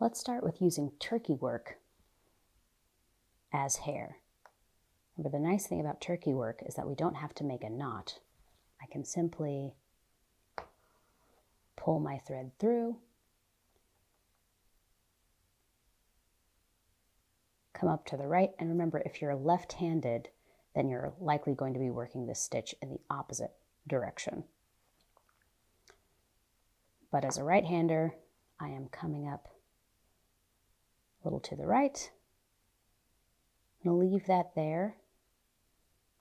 Let's start with using turkey work as hair. Remember, the nice thing about turkey work is that we don't have to make a knot. I can simply pull my thread through, come up to the right, and remember, if you're left-handed, then you're likely going to be working this stitch in the opposite direction. But as a right-hander, I am coming up a little to the right. I'm going to leave that there,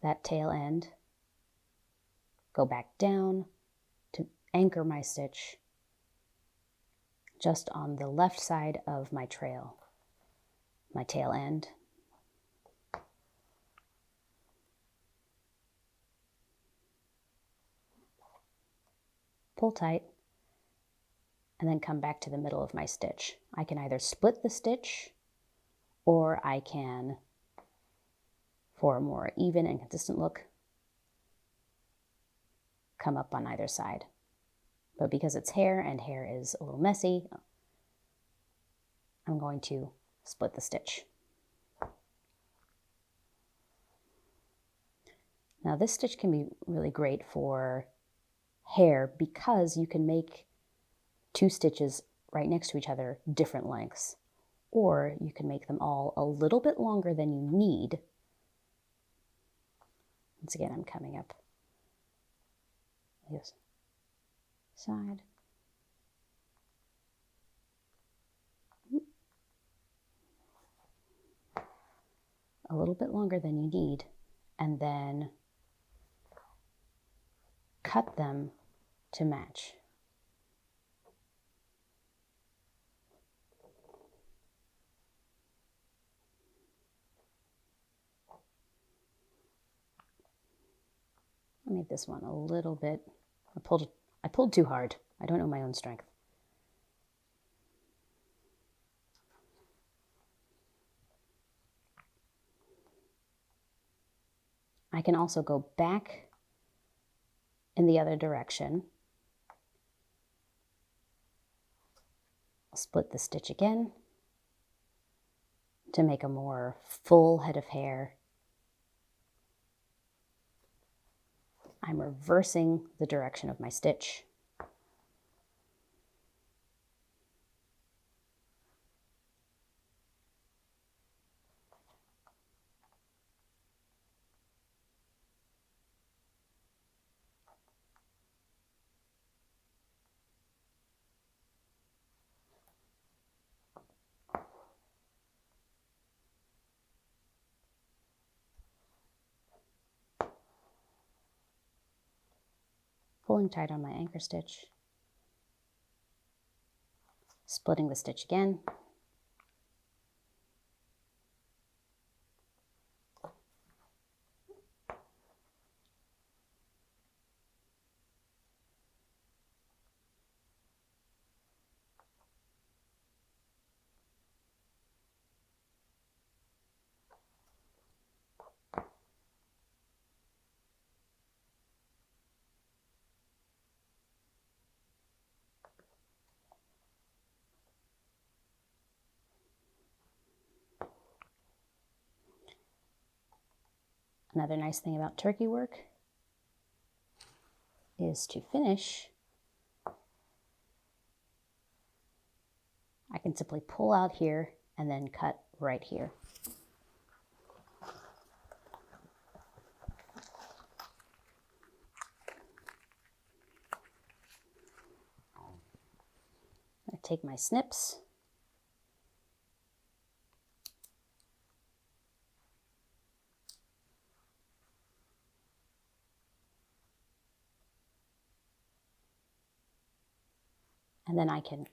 that tail end, go back down to anchor my stitch just on the left side of my trail, my tail end. Pull tight, and then come back to the middle of my stitch. I can either split the stitch, or I can, for a more even and consistent look, come up on either side. But because it's hair and hair is a little messy, I'm going to split the stitch. Now this stitch can be really great for hair because you can make two stitches right next to each other different lengths, or you can make them all a little bit longer than you need. Once again, I'm coming up this side. A little bit longer than you need, and then cut them to match. I made this one a little bit, I pulled too hard. I don't know my own strength. I can also go back in the other direction. I'll split the stitch again to make a more full head of hair. I'm reversing the direction of my stitch. Pulling tight on my anchor stitch, splitting the stitch again, Another nice thing about turkey work is to finish, I can simply pull out here and then cut right here. I take my snips, and then I can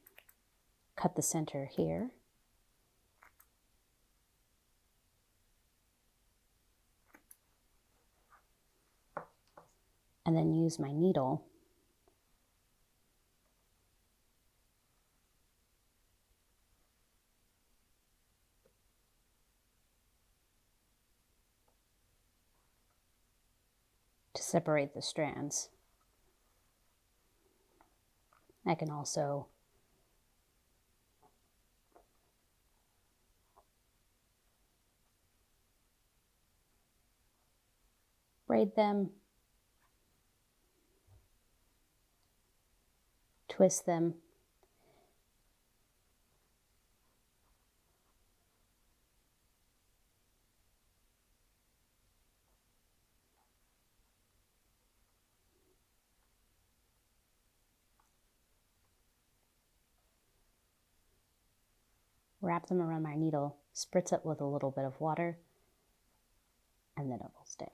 cut the center here. And then use my needle to separate the strands. I can also braid them, twist them, wrap them around my needle, spritz it with a little bit of water, and then it will stay.